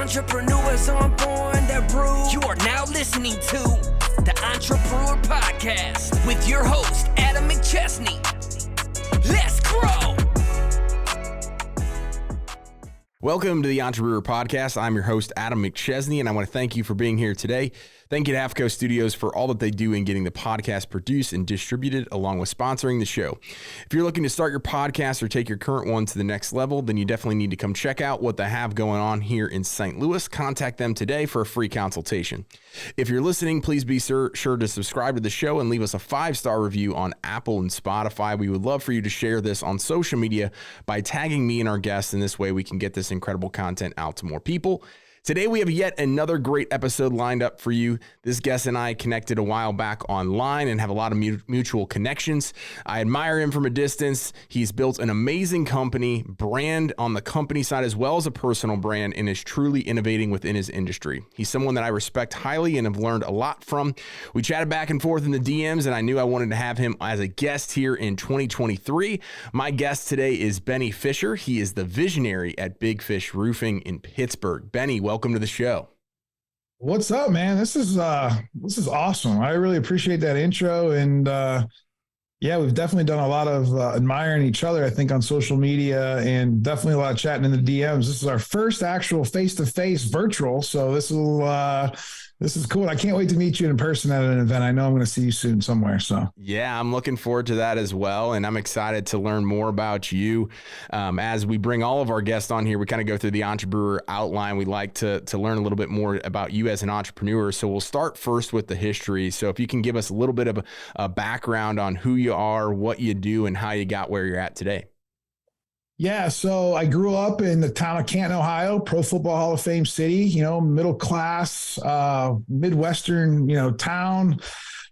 Entrepreneurs aren't born, they're brewed. You are now listening to the Entrepreneur Podcast with your host, Adam McChesney. Let's grow! Welcome to the Entrepreneur Podcast. I'm your host, Adam McChesney, and I want to thank you for being here today. Thank you to AFCO Studios for all that they do in getting the podcast produced and distributed, along with sponsoring the show. If you're looking to start your podcast or take your current one to the next level, then you definitely need to come check out what they have going on here in St. Louis. Contact them today for a free consultation. If you're listening, please be sure to subscribe to the show and leave us a 5-star review on Apple and Spotify. We would love for you to share this on social media by tagging me and our guests, and this way we can get this incredible content out to more people. Today, we have yet another great episode lined up for you. This guest and I connected a while back online and have a lot of mutual connections. I admire him from a distance. He's built an amazing company, brand on the company side as well as a personal brand, and is truly innovating within his industry. He's someone that I respect highly and have learned a lot from. We chatted back and forth in the DMs, and I knew I wanted to have him as a guest here in 2023. My guest today is Benny Fisher. He is the visionary at Big Fish Roofing in Pittsburgh. Benny, welcome to the show. What's up, man? This is awesome. I really appreciate that intro. And yeah, we've definitely done a lot of admiring each other, I think, on social media, and definitely a lot of chatting in the DMs. This is our first actual face-to-face virtual. So this is cool. I can't wait to meet you in person at an event. I know I'm going to see you soon somewhere. So yeah, I'm looking forward to that as well. And I'm excited to learn more about you. As we bring all of our guests on here, we kind of go through the entrepreneur outline. We like to learn a little bit more about you as an entrepreneur. So we'll start first with the history. So if you can give us a little bit of a background on who you are, what you do, and how you got where you're at today. Yeah, so I grew up in the town of Canton, Ohio, Pro Football Hall of Fame city, middle class, Midwestern, town,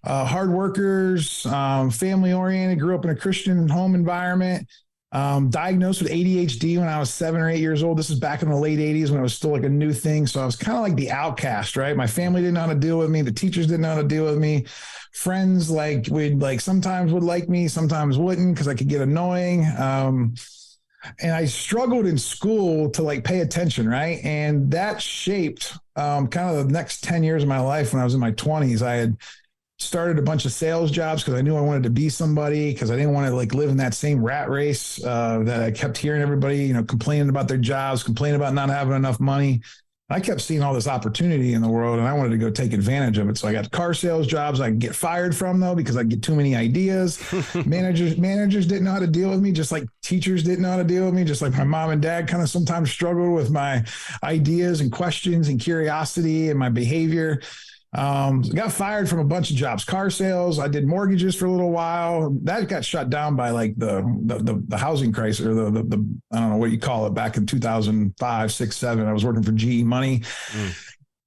hard workers, family oriented, grew up in a Christian home environment, diagnosed with ADHD when I was 7 or 8 years old. This is back in the late 80s when it was still like a new thing. So I was kind of like the outcast, right? My family didn't know how to deal with me. The teachers didn't know how to deal with me. Friends sometimes would like me, sometimes wouldn't, because I could get annoying. And I struggled in school to pay attention, right? And that shaped kind of the next 10 years of my life. When I was in my 20s, I had started a bunch of sales jobs because I knew I wanted to be somebody, because I didn't want to live in that same rat race that I kept hearing everybody, complaining about their jobs, complaining about not having enough money. I kept seeing all this opportunity in the world, and I wanted to go take advantage of it. So I got car sales jobs I could get fired from, though, because I get too many ideas. Managers didn't know how to deal with me, just like teachers didn't know how to deal with me, just like my mom and dad kind of sometimes struggled with my ideas and questions and curiosity and my behavior. Got fired from a bunch of jobs, car sales. I did mortgages for a little while. That got shut down by the housing crisis, or the I don't know what you call it, back in 2005, 6, 7. I was working for GE Money,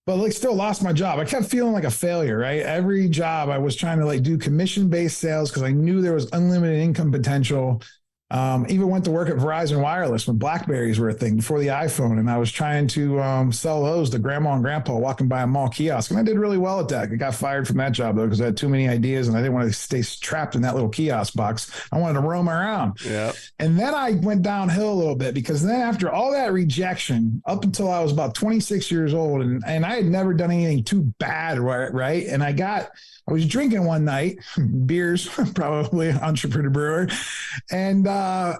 but still lost my job. I kept feeling like a failure, right? Every job I was trying to do commission-based sales because I knew there was unlimited income potential. Even went to work at Verizon Wireless when BlackBerries were a thing before the iPhone. And I was trying to sell those to grandma and grandpa walking by a mall kiosk. And I did really well at that. I got fired from that job, though, because I had too many ideas and I didn't want to stay trapped in that little kiosk box. I wanted to roam around. Yep. And then I went downhill a little bit, because then after all that rejection, up until I was about 26 years old, and I had never done anything too bad, right? And I was drinking one night, beers, probably entrepreneur brewer, and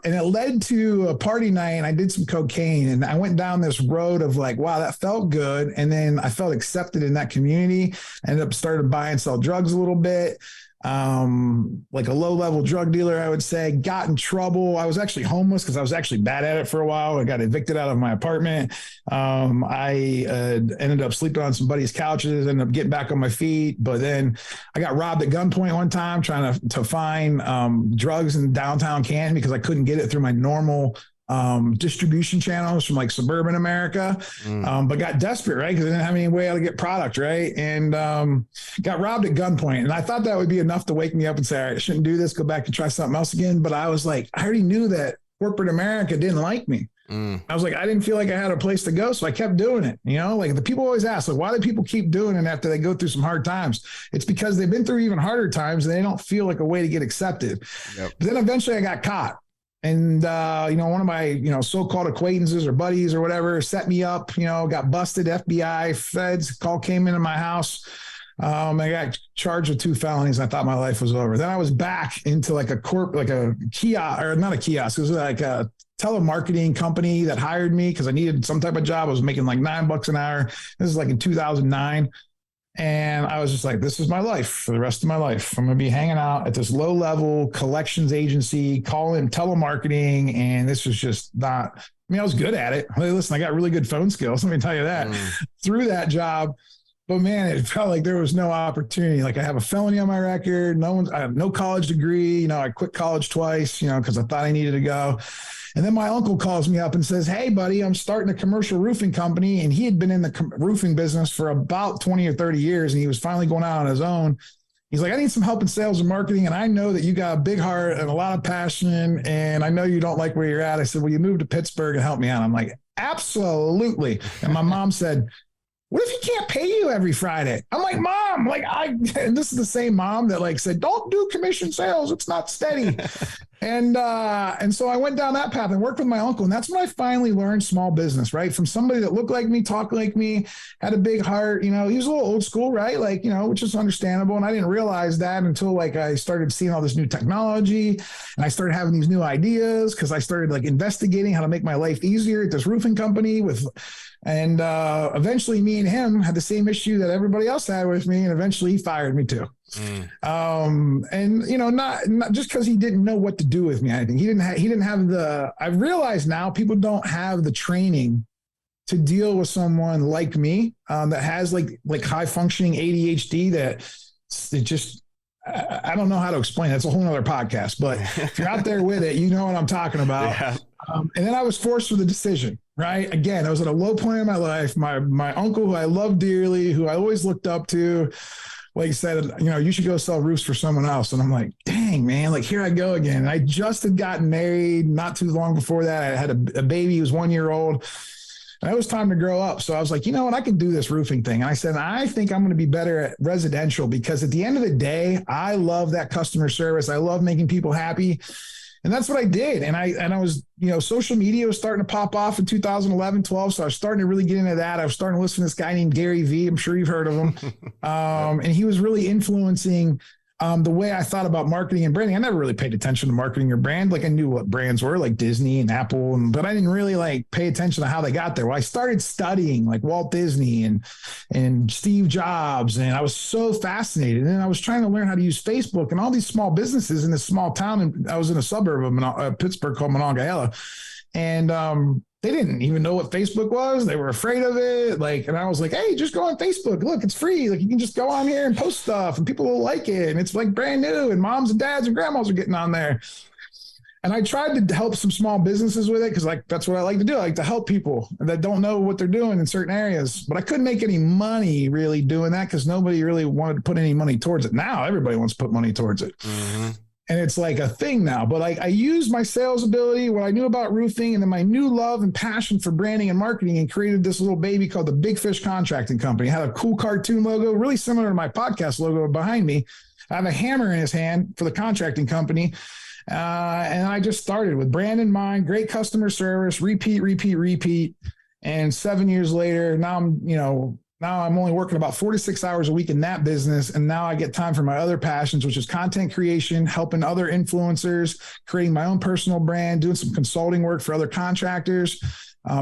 it led to a party night, and I did some cocaine, and I went down this road of wow, that felt good. And then I felt accepted in that community. I ended up started buy and sell drugs a little bit. Like a low-level drug dealer, I would say. Got in trouble. I was actually homeless because I was actually bad at it for a while. I got evicted out of my apartment. I ended up sleeping on somebody's couches, ended up getting back on my feet. But then I got robbed at gunpoint one time trying to find drugs in downtown Canton, because I couldn't get it through my normal distribution channels from suburban America, but got desperate, right? Because I didn't have any way how to get product, right? And got robbed at gunpoint. And I thought that would be enough to wake me up and say, all right, I shouldn't do this, go back and try something else again. But I was I already knew that corporate America didn't like me. I was I didn't feel like I had a place to go. So I kept doing it. The people always ask, why do people keep doing it after they go through some hard times? It's because they've been through even harder times and they don't feel like a way to get accepted. Yep. But then eventually I got caught. And, one of my, so-called acquaintances or buddies or whatever set me up, got busted. FBI, feds came into my house. I got charged with 2 felonies. I thought my life was over. Then I was back into like a kiosk, or not a kiosk. It was like a telemarketing company that hired me because I needed some type of job. I was making like $9 an hour. This is like in 2009. And I was just like, this is my life for the rest of my life. I'm going to be hanging out at this low level collections agency, calling telemarketing. And this was just not, I was good at it. Listen, I got really good phone skills. Let me tell you that through that job. But man, it felt like there was no opportunity. Like I have a felony on my record. I have no college degree. I quit college twice, because I thought I needed to go. And then my uncle calls me up and says, hey, buddy, I'm starting a commercial roofing company. And he had been in the roofing business for about 20 or 30 years. And he was finally going out on his own. He's like, I need some help in sales and marketing. And I know that you got a big heart and a lot of passion. And I know you don't like where you're at. I said, well, you move to Pittsburgh and help me out. I'm like, absolutely. And my mom said, what if he can't pay you every Friday? I'm like, Mom, and this is the same mom that said, don't do commission sales. It's not steady. And so I went down that path and worked with my uncle. And that's when I finally learned small business, right? From somebody that looked like me, talked like me, had a big heart, he was a little old school, right? Which is understandable. And I didn't realize that until I started seeing all this new technology and I started having these new ideas because I started investigating how to make my life easier at this roofing company and eventually me and him had the same issue that everybody else had with me. And eventually he fired me too. Not just because he didn't know what to do with me. I think he didn't have I realize now people don't have the training to deal with someone like me that has like high functioning ADHD that it just, I don't know how to explain it. That's a whole nother podcast, but if you're out there with it, you know what I'm talking about. Yeah. And then I was forced with a decision, right? Again, I was at a low point in my life. My uncle, who I love dearly, who I always looked up to, he said, you should go sell roofs for someone else. And I'm like, dang, man, here I go again. And I just had gotten married not too long before that. I had a baby who was 1 year old. And it was time to grow up. So I was like, you know what? I can do this roofing thing. And I said, I think I'm going to be better at residential because at the end of the day, I love that customer service. I love making people happy. And that's what I did. And I was, social media was starting to pop off in 2011, 12. So I was starting to really get into that. I was starting to listen to this guy named Gary Vee. I'm sure you've heard of him. And he was really influencing the way I thought about marketing and branding. I never really paid attention to marketing or brand. I knew what brands were, like Disney and Apple, but I didn't really pay attention to how they got there. Well, I started studying Walt Disney and Steve Jobs, and I was so fascinated. And then I was trying to learn how to use Facebook and all these small businesses in this small town. And I was in a suburb of Pittsburgh called Monongahela. And they didn't even know what Facebook was. They were afraid of it. And I was like, hey, just go on Facebook. Look, it's free. You can just go on here and post stuff and people will like it. And it's brand new and moms and dads and grandmas are getting on there. And I tried to help some small businesses with it because that's what I like to do. I like to help people that don't know what they're doing in certain areas. But I couldn't make any money really doing that because nobody really wanted to put any money towards it. Now everybody wants to put money towards it. Mm-hmm. And it's a thing now, but I used my sales ability, what I knew about roofing, and then my new love and passion for branding and marketing and created this little baby called the Big Fish Contracting Company. It had a cool cartoon logo, really similar to my podcast logo behind me. I have a hammer in his hand for the contracting company. And I just started with brand in mind, great customer service, repeat. And 7 years later, now I'm only working about 46 hours a week in that business. And now I get time for my other passions, which is content creation, helping other influencers, creating my own personal brand, doing some consulting work for other contractors,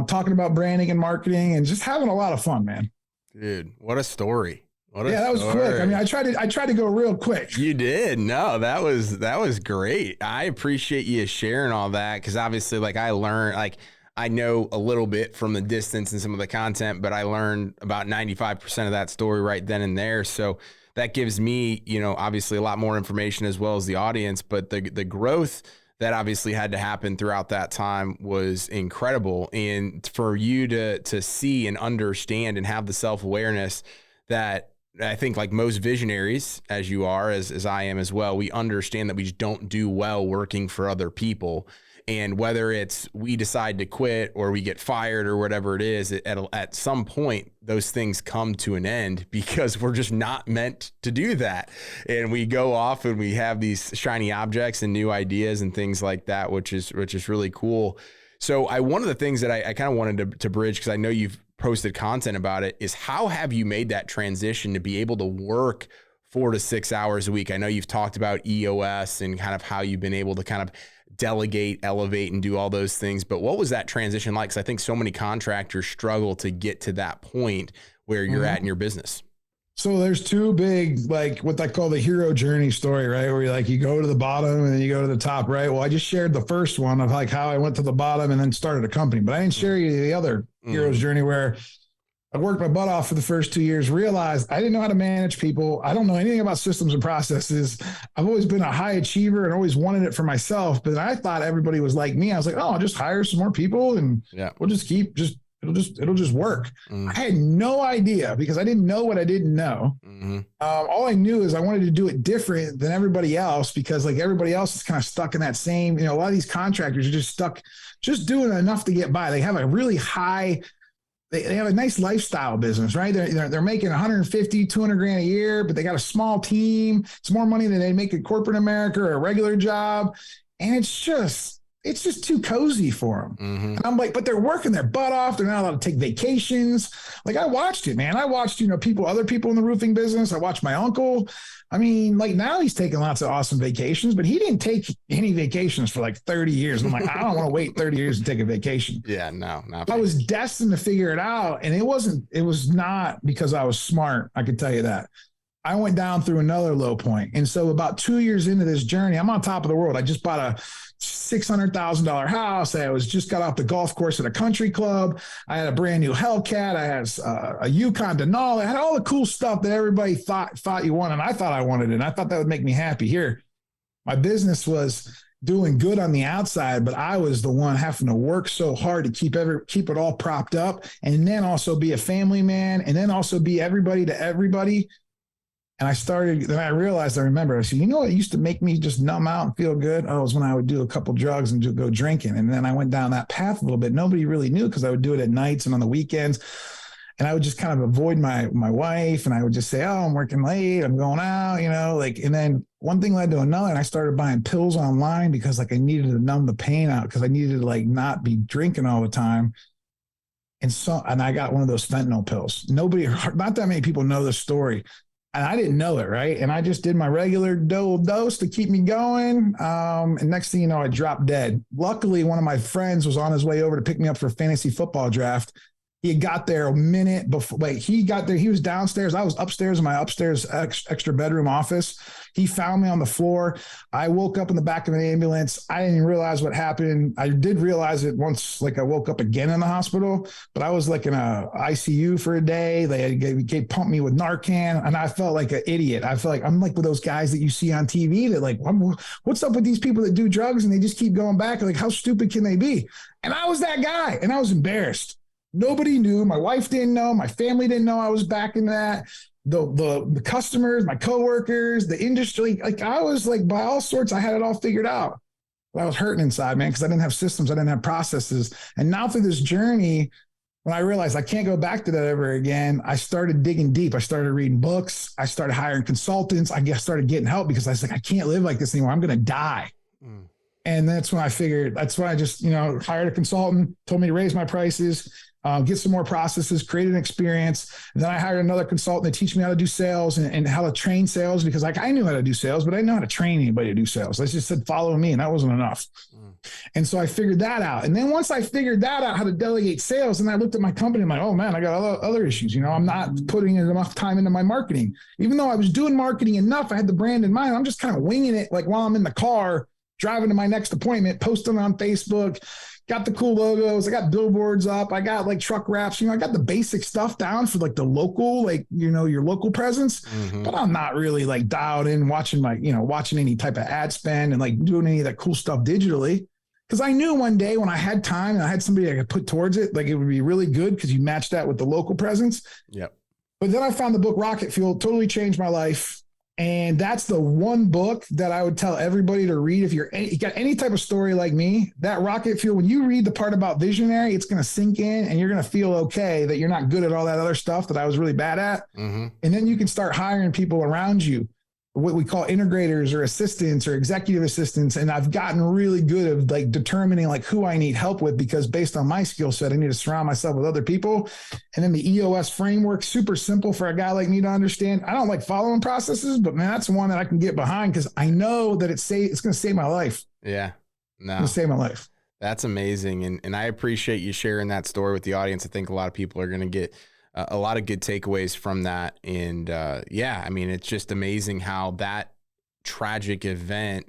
talking about branding and marketing and just having a lot of fun, man. Dude, what a story. That was quick. I tried to go real quick. You did. No, that was great. I appreciate you sharing all that. Cause obviously I learned, I know a little bit from the distance and some of the content, but I learned about 95% of that story right then and there. So that gives me, obviously a lot more information as well as the audience, but the growth that obviously had to happen throughout that time was incredible. And for you to see and understand and have the self-awareness that I think most visionaries, as you are, as I am as well, we understand that we just don't do well working for other people. And whether it's we decide to quit or we get fired or whatever it is, at some point, those things come to an end because we're just not meant to do that. And we go off and we have these shiny objects and new ideas and things like that, which is really cool. So one of the things that I kind of wanted to bridge, because I know you've posted content about it, is how have you made that transition to be able to work 4 to 6 hours a week? I know you've talked about EOS and kind of how you've been able to kind of delegate, elevate, and do all those things. But what was that transition like? Because I think so many contractors struggle to get to that point where you're at in your business. So there's two big, like what I call the hero journey story, right? Where you go to the bottom and then you go to the top, right? Well, I just shared the first one of like how I went to the bottom and then started a company, but I didn't share you the other hero's journey where I worked my butt off for the first 2 years, realized I didn't know how to manage people. I don't know anything about systems and processes. I've always been a high achiever and always wanted it for myself, but I thought everybody was like me. I was like, oh, I'll just hire some more people and we'll just it'll just work. I had no idea because I didn't know what I didn't know. All I knew is I wanted to do it different than everybody else because like everybody else is kind of stuck in that same, a lot of these contractors are just stuck, just doing enough to get by. They have a really high, they have a nice lifestyle business, right? They're making 150, 200 grand a year, but they got a small team. It's more money than they make in corporate America or a regular job. And it's just too cozy for them. And I'm like, but they're working their butt off. They're not allowed to take vacations. Like I watched it, man. I watched, other people in the roofing business. I watched my uncle. I mean, like now he's taking lots of awesome vacations, but he didn't take any vacations for like 30 years. I'm like, I don't want to wait 30 years to take a vacation. Yeah, no, not. I was destined to figure it out. And it was not because I was smart. I could tell you that. I went down through another low point. And so about 2 years into this journey, I'm on top of the world. I just bought a $600,000 house. I just got off the golf course at a country club. I had a brand new Hellcat. I had a Yukon Denali. I had all the cool stuff that everybody thought you wanted. And I thought I wanted it. And I thought that would make me happy. Here, my business was doing good on the outside, but I was the one having to work so hard to keep it all propped up, and then also be a family man, and then also be everybody to everybody. And I realized, I said, what used to make me just numb out and feel good? Oh, it was when I would do a couple drugs and just go drinking. And then I went down that path a little bit. Nobody really knew because I would do it at nights and on the weekends. And I would just kind of avoid my wife. And I would just say, oh, I'm working late. I'm going out, and then one thing led to another. And I started buying pills online because I needed to numb the pain out because I needed to not be drinking all the time. And I got one of those fentanyl pills. Not that many people know this story. And I didn't know it, right? And I just did my regular dose to keep me going. And next thing you know, I dropped dead. Luckily, one of my friends was on his way over to pick me up for a fantasy football draft. He had got there a minute before. He got there. He was downstairs. I was upstairs in my upstairs extra bedroom office. He found me on the floor. I woke up in the back of an ambulance. I didn't even realize what happened. I did realize it once, I woke up again in the hospital, but I was in a ICU for a day. They pumped me with Narcan, and I felt like an idiot. I felt like I'm like with those guys that you see on TV that what's up with these people that do drugs and they just keep going back? How stupid can they be? And I was that guy, and I was embarrassed. Nobody knew. My wife didn't know. My family didn't know I was back in that. The customers, my coworkers, the industry, I was by all sorts, I had it all figured out. But I was hurting inside, man, because I didn't have systems. I didn't have processes. And now through this journey, when I realized I can't go back to that ever again, I started digging deep. I started reading books. I started hiring consultants. I started getting help because I was I can't live like this anymore. I'm going to die. And that's when I figured, that's when I just, hired a consultant, told me to raise my prices, get some more processes, create an experience. And then I hired another consultant to teach me how to do sales and how to train sales, because I knew how to do sales, but I didn't know how to train anybody to do sales. I just said, follow me. And that wasn't enough. And so I figured that out. And then once I figured that out, how to delegate sales, and I looked at my company, I'm like, oh man, I got other issues. I'm not putting enough time into my marketing. Even though I was doing marketing enough, I had the brand in mind. I'm just kind of winging it. While I'm in the car, driving to my next appointment, posting on Facebook, got the cool logos. I got billboards up. I got truck wraps. I got the basic stuff down for the local, your local presence. But I'm not really dialed in watching watching any type of ad spend and doing any of that cool stuff digitally. Because I knew one day when I had time and I had somebody I could put towards it, it would be really good because you match that with the local presence. Yep. But then I found the book Rocket Fuel, totally changed my life. And that's the one book that I would tell everybody to read. If you got any type of story like me, that rocket fuel, when you read the part about visionary, it's going to sink in and you're going to feel okay that you're not good at all that other stuff that I was really bad at. Mm-hmm. And then you can start hiring people around you, what we call integrators or assistants or executive assistants. And I've gotten really good at like determining like who I need help with, because based on my skill set, I need to surround myself with other people. And then the EOS framework, super simple for a guy like me to understand. I don't like following processes, but man, that's one that I can get behind because I know that it's going to save my life. Yeah. No. It's going to save my life. That's amazing. And I appreciate you sharing that story with the audience. I think a lot of people are going to get a lot of good takeaways from that. And yeah, I mean, it's just amazing how that tragic event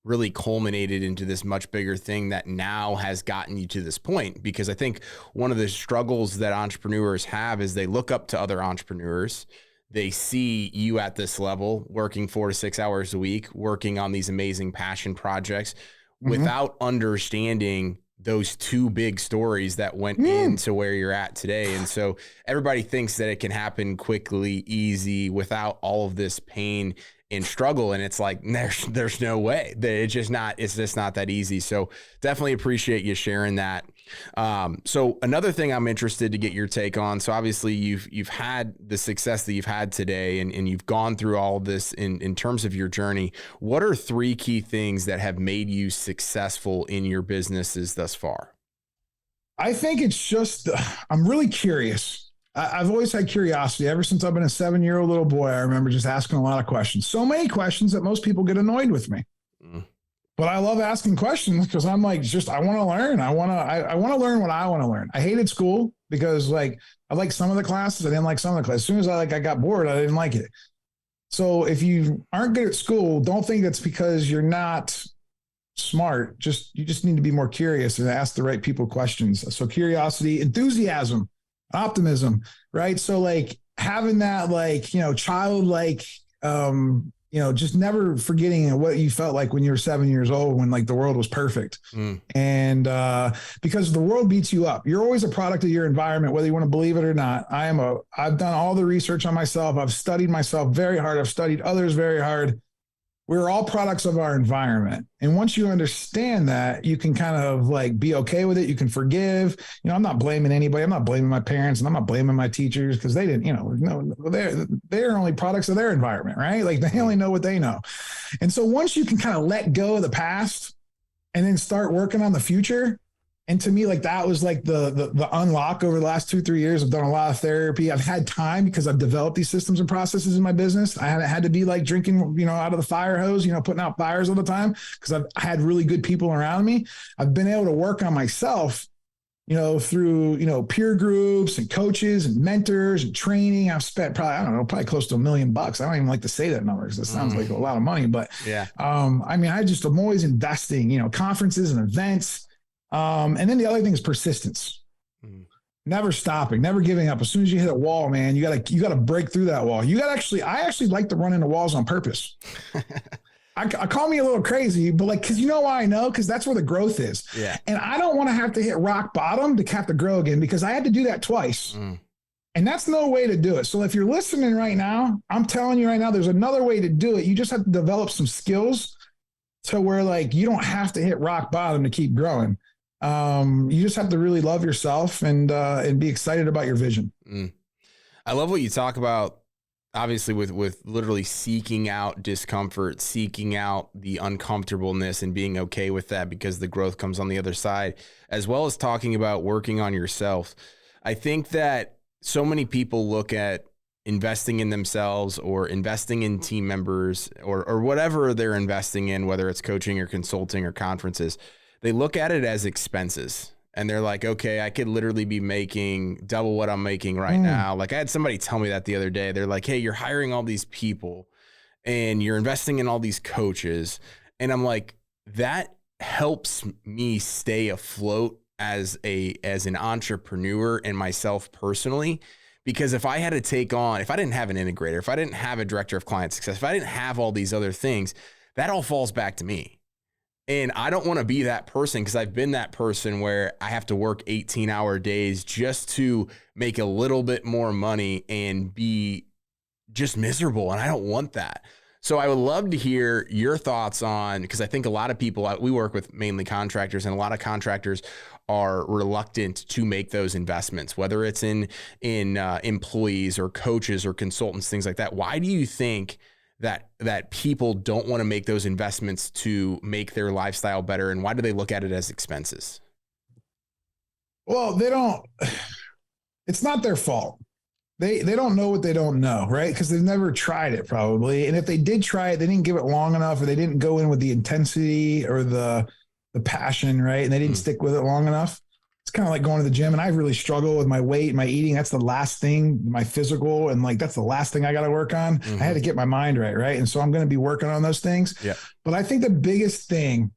really culminated into this much bigger thing that now has gotten you to this point. Because I think one of the struggles that entrepreneurs have is they look up to other entrepreneurs. They see you at this level, working 4 to 6 hours a week, working on these amazing passion projects without understanding those two big stories that went into where you're at today. And so everybody thinks that it can happen quickly, easy, without all of this pain and struggle. And it's like, there's no way that it's just not that easy. So definitely appreciate you sharing that. So another thing I'm interested to get your take on. So obviously you've had the success that you've had today and you've gone through all of this in terms of your journey. What are 3 key things that have made you successful in your businesses thus far? I think it's just, I'm really curious. I've always had curiosity ever since I've been a 7-year-old little boy. I remember just asking a lot of questions, so many questions that most people get annoyed with me. But I love asking questions because I'm like, I want to learn. I want to learn what I want to learn. I hated school because like, I liked some of the classes. I didn't like some of the classes. As soon as I got bored, I didn't like it. So if you aren't good at school, don't think it's because you're not smart. You just need to be more curious and ask the right people questions. So curiosity, enthusiasm, optimism, right? So like having that, like, childlike, just never forgetting what you felt like when you were 7 years old, when like the world was perfect. And because the world beats you up, you're always a product of your environment, whether you want to believe it or not. I've done all the research on myself. I've studied myself very hard. I've studied others very hard. We're all products of our environment. And once you understand that, you can kind of like be okay with it. You can forgive. I'm not blaming anybody. I'm not blaming my parents and I'm not blaming my teachers because they didn't, they're only products of their environment, right? Like they only know what they know. And so once you can kind of let go of the past and then start working on the future, and to me, like that was like the unlock over the last 2-3 years. I've done a lot of therapy. I've had time because I've developed these systems and processes in my business. I haven't had to be like drinking, out of the fire hose, putting out fires all the time because I've had really good people around me. I've been able to work on myself, through, peer groups and coaches and mentors and training. I've spent probably close to $1 million. I don't even like to say that number because it sounds like a lot of money, but yeah. I'm always investing, conferences and events. And then the other thing is persistence, never stopping, never giving up. As soon as you hit a wall, man, you gotta break through that wall. I actually like to run into walls on purpose. I call me a little crazy, but like, cause why I know? Cause that's where the growth is. Yeah. And I don't want to have to hit rock bottom to have to grow again because I had to do that twice. And that's no way to do it. So if you're listening right now, I'm telling you right now, there's another way to do it. You just have to develop some skills to where like, you don't have to hit rock bottom to keep growing. You just have to really love yourself and be excited about your vision. I love what you talk about, obviously with literally seeking out discomfort, seeking out the uncomfortableness and being okay with that because the growth comes on the other side, as well as talking about working on yourself. I think that so many people look at investing in themselves or investing in team members or whatever they're investing in, whether it's coaching or consulting or conferences. They look at it as expenses and they're like, okay, I could literally be making double what I'm making right now. Like I had somebody tell me that the other day. They're like, hey, you're hiring all these people and you're investing in all these coaches. And I'm like, that helps me stay afloat as an entrepreneur and myself personally. Because if I had to take on, if I didn't have an integrator, if I didn't have a director of client success, if I didn't have all these other things, that all falls back to me. And I don't want to be that person because I've been that person where I have to work 18-hour days just to make a little bit more money and be just miserable. And I don't want that. So I would love to hear your thoughts on, because I think a lot of people, we work with mainly contractors, and a lot of contractors are reluctant to make those investments, whether it's in employees or coaches or consultants, things like that. Why do you think that people don't want to make those investments to make their lifestyle better, and why do they look at it as expenses? Well, they don't. It's not their fault. They don't know what they don't know, right? Because they've never tried it probably. And if they did try it, they didn't give it long enough, or they didn't go in with the intensity or the passion, right? And they didn't stick with it long enough. It's kind of like going to the gym, and I really struggle with my weight, my eating. That's the last thing, my physical. And like, that's the last thing I got to work on. I had to get my mind right. Right. And so I'm going to be working on those things. Yeah. But I think the biggest thing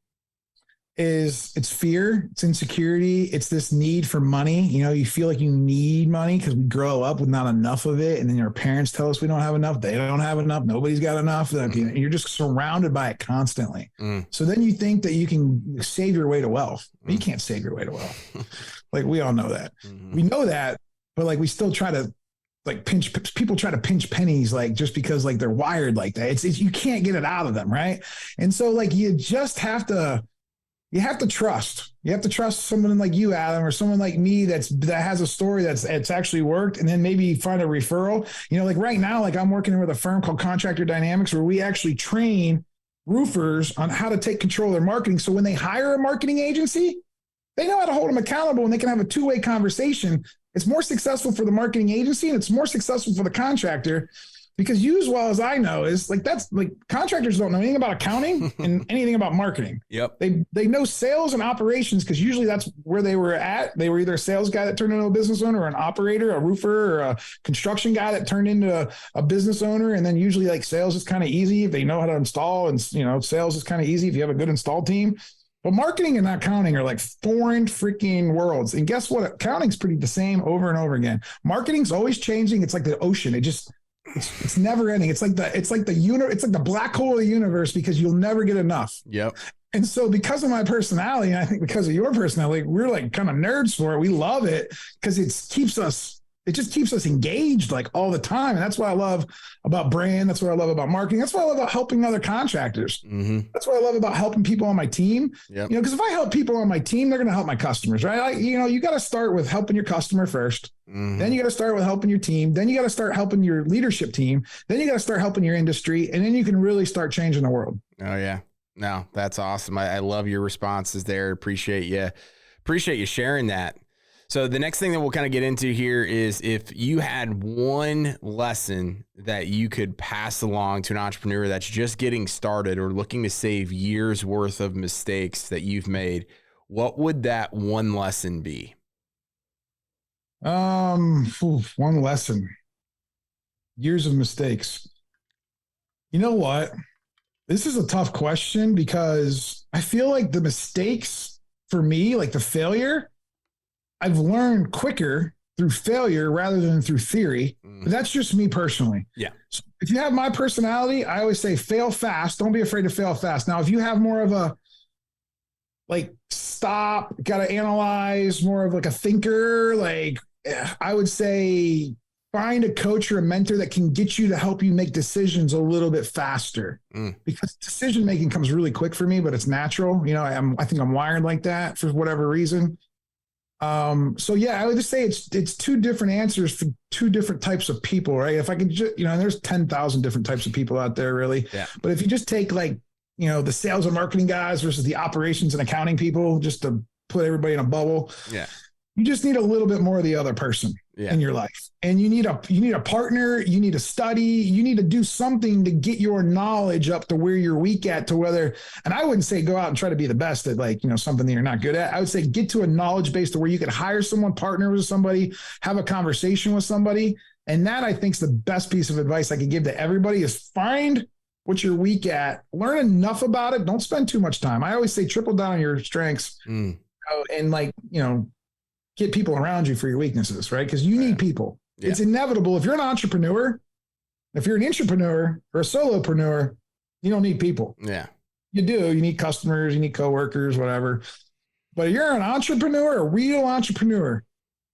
is it's fear, it's insecurity, it's this need for money. You know, you feel like you need money because we grow up with not enough of it. And then our parents tell us we don't have enough. They don't have enough. Nobody's got enough. And you're just surrounded by it constantly. So then you think that you can save your way to wealth. You can't save your way to wealth. Like, we all know that. We know that, but like, we still try to like people try to pinch pennies, like just because like they're wired like that. It's you can't get it out of them. Right. And so like, you just have to, you have to trust. You have to trust someone like you, Adam, or someone like me that has a story that's actually worked, and then maybe find a referral. You know, like right now, like I'm working with a firm called Contractor Dynamics, where we actually train roofers on how to take control of their marketing. So when they hire a marketing agency, they know how to hold them accountable, and they can have a two-way conversation. It's more successful for the marketing agency, and it's more successful for the contractor. Because you, as well as I know, is like, that's like, contractors don't know anything about accounting and anything about marketing. Yep. They know sales and operations, because usually that's where they were at. They were either a sales guy that turned into a business owner, or an operator, a roofer, or a construction guy that turned into a business owner. And then usually like sales is kind of easy if they know how to install, and you know, sales is kind of easy if you have a good install team. But marketing and accounting are like foreign freaking worlds. And guess what? Accounting's pretty the same over and over again. Marketing's always changing. It's like the ocean. It's never ending. It's like the black hole of the universe, because you'll never get enough. Yep. And so because of my personality, and I think because of your personality, we're like kind of nerds for it. We love it because it just keeps us engaged like all the time. And that's what I love about brand. That's what I love about marketing. That's what I love about helping other contractors. That's what I love about helping people on my team. Yep. You know, because if I help people on my team, they're going to help my customers, right? You got to start with helping your customer first. Then you got to start with helping your team. Then you got to start helping your leadership team. Then you got to start helping your industry. And then you can really start changing the world. Oh yeah. No, that's awesome. I love your responses there. Appreciate you sharing that. So the next thing that we'll kind of get into here is, if you had one lesson that you could pass along to an entrepreneur that's just getting started or looking to save years worth of mistakes that you've made, what would that one lesson be? One lesson. Years of mistakes. You know what? This is a tough question, because I feel like the mistakes for me, like the failure, I've learned quicker through failure rather than through theory. But that's just me personally. Yeah. So if you have my personality, I always say fail fast. Don't be afraid to fail fast. Now, if you have more of a like stop, got to analyze, more of like a thinker, like I would say find a coach or a mentor that can get you to help you make decisions a little bit faster, because decision making comes really quick for me, but it's natural. You know, I think I'm wired like that for whatever reason. So yeah, I would just say it's two different answers for two different types of people, right? If I could just, you know, there's 10,000 different types of people out there, really. Yeah. But if you just take like, you know, the sales and marketing guys versus the operations and accounting people, just to put everybody in a bubble. Yeah. You just need a little bit more of the other person in your life. And you need a partner, you need to study, you need to do something to get your knowledge up to where you're weak at, to whether, and I wouldn't say go out and try to be the best at like, you know, something that you're not good at. I would say get to a knowledge base to where you could hire someone, partner with somebody, have a conversation with somebody. And that, I think, is the best piece of advice I could give to everybody, is find what you're weak at, learn enough about it. Don't spend too much time. I always say triple down on your strengths and like, you know, get people around you for your weaknesses, right? Because you need people. Yeah. It's inevitable. If you're an entrepreneur, if you're an intrapreneur or a solopreneur, you don't need people. Yeah. You do. You need customers, you need coworkers, whatever. But if you're an entrepreneur, a real entrepreneur,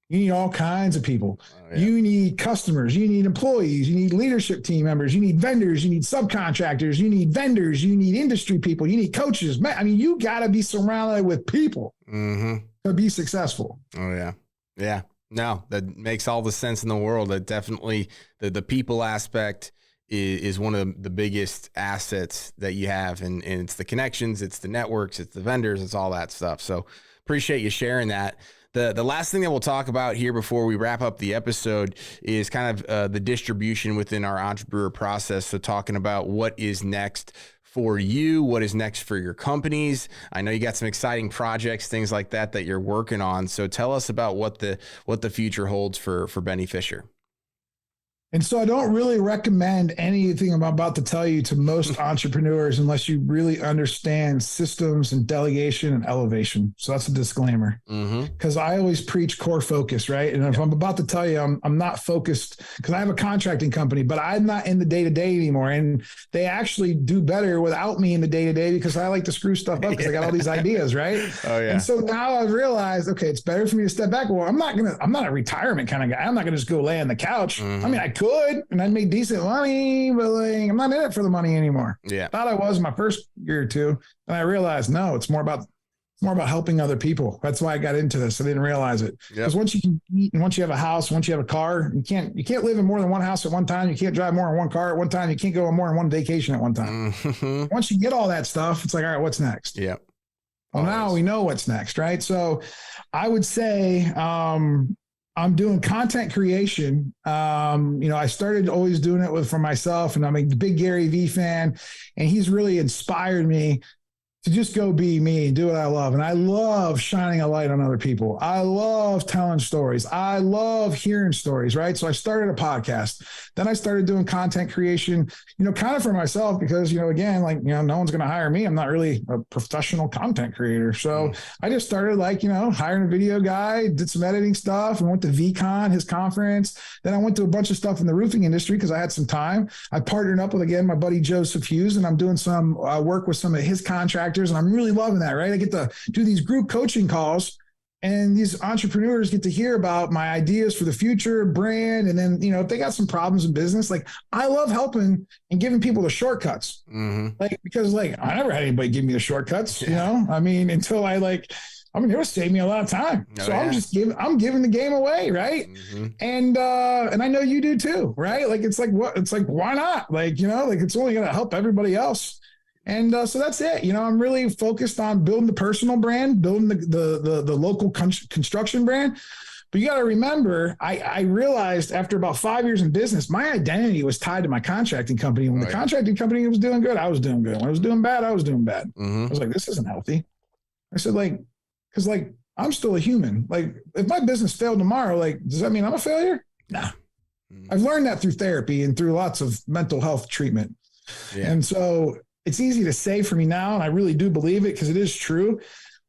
You need all kinds of people. Oh, yeah. You need customers. You need employees. You need leadership team members. You need vendors. You need subcontractors. You need vendors. You need industry people. You need coaches. Man, I mean, you got to be surrounded with people to be successful. Oh, yeah. Yeah. No, that makes all the sense in the world. That definitely the people aspect is one of the biggest assets that you have. And it's the connections, it's the networks, it's the vendors, it's all that stuff. So appreciate you sharing that. The last thing that we'll talk about here before we wrap up the episode is kind of the distribution within our entrepreneur process. So talking about what is next for you, what is next for your companies. I know you got some exciting projects, things like that you're working on. So tell us about what the future holds for Benny Fisher. And so I don't really recommend anything I'm about to tell you to most entrepreneurs unless you really understand systems and delegation and elevation. So that's a disclaimer, because I always preach core focus, right? And if I'm about to tell you I'm not focused, because I have a contracting company, but I'm not in the day-to-day anymore. And they actually do better without me in the day-to-day because I like to screw stuff up because I got all these ideas, right? Oh, yeah. And so now I've realized, okay, it's better for me to step back. Well, I'm not a retirement kind of guy. I'm not going to just go lay on the couch. I mean, I could, and I'd make decent money, but like, I'm not in it for the money anymore. Yeah. Thought I was my first year or two. And I realized, no, it's more about helping other people. That's why I got into this. I didn't realize it. Because once you can eat and once you have a house, once you have a car, you can't live in more than one house at one time. You can't drive more than one car at one time. You can't go on more than one vacation at one time. Once you get all that stuff, it's like, all right, what's next? Yeah. Well, now we know what's next, right? So I would say, I'm doing content creation. I started always doing it for myself, and I'm a big Gary Vee fan, and he's really inspired me to just go be me, do what I love. And I love shining a light on other people. I love telling stories. I love hearing stories, right? So I started a podcast. Then I started doing content creation, kind of for myself because, again, no one's going to hire me. I'm not really a professional content creator. So I just started hiring a video guy, did some editing stuff, and went to VCon, his conference. Then I went to a bunch of stuff in the roofing industry because I had some time. I partnered up with, again, my buddy Joseph Hughes, and I'm doing some work with some of his contractors. And I'm really loving that, right? I get to do these group coaching calls, and these entrepreneurs get to hear about my ideas for the future, brand. And then, if they got some problems in business, I love helping and giving people the shortcuts. Because I never had anybody give me the shortcuts, until it would save me a lot of time. I'm giving the game away. Right. And I know you do too, right? Why not? It's only going to help everybody else. And so that's it. I'm really focused on building the personal brand, building the local construction brand. But you got to remember, I realized after about 5 years in business, my identity was tied to my contracting company. When the contracting company was doing good, I was doing good. When I was doing bad, I was doing bad. I was like, this isn't healthy. I said, because I'm still a human. If my business failed tomorrow, does that mean I'm a failure? Nah. I've learned that through therapy and through lots of mental health treatment. Yeah. And so it's easy to say for me now, and I really do believe it because it is true.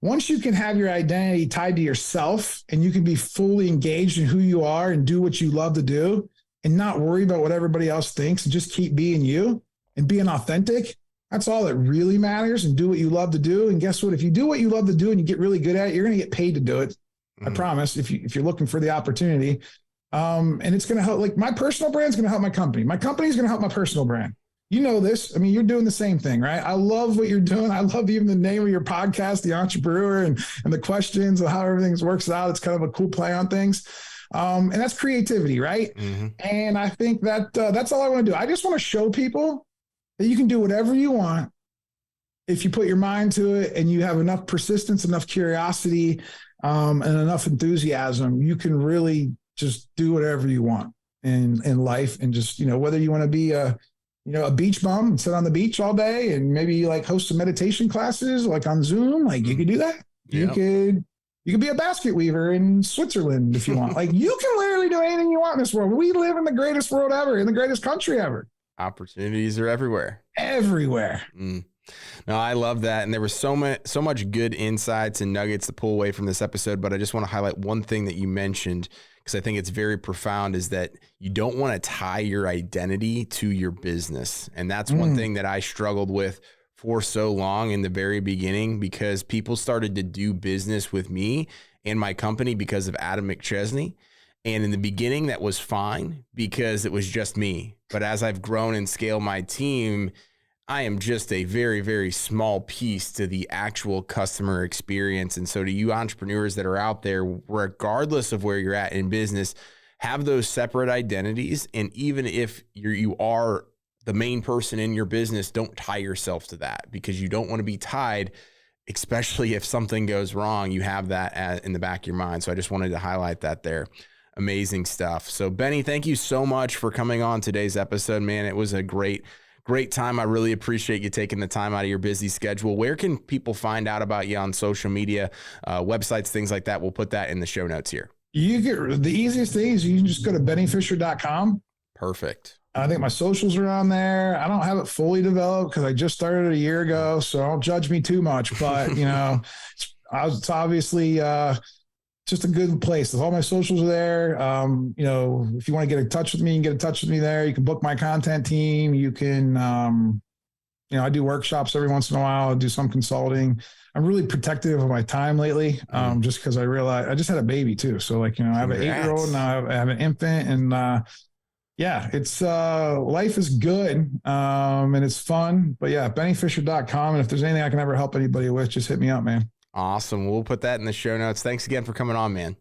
Once you can have your identity tied to yourself and you can be fully engaged in who you are and do what you love to do and not worry about what everybody else thinks and just keep being you and being authentic, that's all that really matters, and do what you love to do. And guess what? If you do what you love to do and you get really good at it, you're going to get paid to do it. I promise, if you're looking for the opportunity. And it's going to help, my personal brand is going to help my company. My company is going to help my personal brand. You know this. You're doing the same thing, right? I love what you're doing. I love even the name of your podcast, The Entrepreneur, and the questions of how everything works out. It's kind of a cool play on things. And that's creativity, right? And I think that that's all I want to do. I just want to show people that you can do whatever you want if you put your mind to it and you have enough persistence, enough curiosity, and enough enthusiasm. You can really just do whatever you want in life, and just, whether you want to be a beach bum and sit on the beach all day and maybe host some meditation classes on Zoom, you could do that. Yep. You could be a basket weaver in Switzerland if you want. You can literally do anything you want in this world. We live in the greatest world ever, in the greatest country ever. Opportunities are everywhere. Everywhere. No, I love that. And there was so much good insights and nuggets to pull away from this episode, but I just want to highlight one thing that you mentioned, because I think it's very profound, is that you don't want to tie your identity to your business. And that's one thing that I struggled with for so long in the very beginning, because people started to do business with me in my company because of Adam McChesney. And in the beginning, that was fine because it was just me. But as I've grown and scaled my team, I am just a very, very small piece to the actual customer experience. And so to you entrepreneurs that are out there, regardless of where you're at in business, have those separate identities. And even if you are the main person in your business, don't tie yourself to that, because you don't want to be tied, especially if something goes wrong. You have that in the back of your mind. So I just wanted to highlight that there. Amazing stuff. So Benny, thank you so much for coming on today's episode, man. It was a great time. I really appreciate you taking the time out of your busy schedule. Where can people find out about you on social media, websites, things like that? We'll put that in the show notes here. The easiest thing is you can just go to bennyfisher.com. Perfect. I think my socials are on there. I don't have it fully developed because I just started a year ago, so don't judge me too much. But, it's obviously just a good place. All my socials are there. If you want to get in touch with me, you can get in touch with me there. You can book my content team. You can, I do workshops every once in a while. I do some consulting. I'm really protective of my time lately, just because I realize I just had a baby too. So I have an 8-year-old and I have an infant, and it's life is good, and it's fun. But yeah, bennyfisher.com. And if there's anything I can ever help anybody with, just hit me up, man. Awesome. We'll put that in the show notes. Thanks again for coming on, man.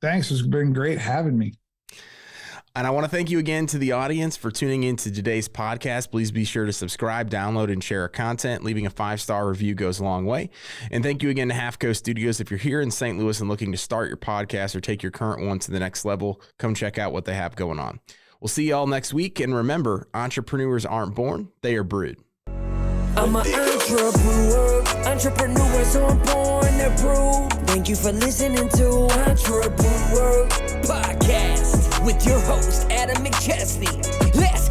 Thanks. It's been great having me. And I want to thank you again to the audience for tuning into today's podcast. Please be sure to subscribe, download, and share our content. Leaving a 5-star review goes a long way. And thank you again to Half Coast Studios. If you're here in St. Louis and looking to start your podcast or take your current one to the next level, come check out what they have going on. We'll see you all next week. And remember, entrepreneurs aren't born, they are brewed. I'm an entrepreneur. Entrepreneurs aren't born, they're brewed. Thank you for listening to Entrepreneur Podcast with your host, Adam McChesney. Let's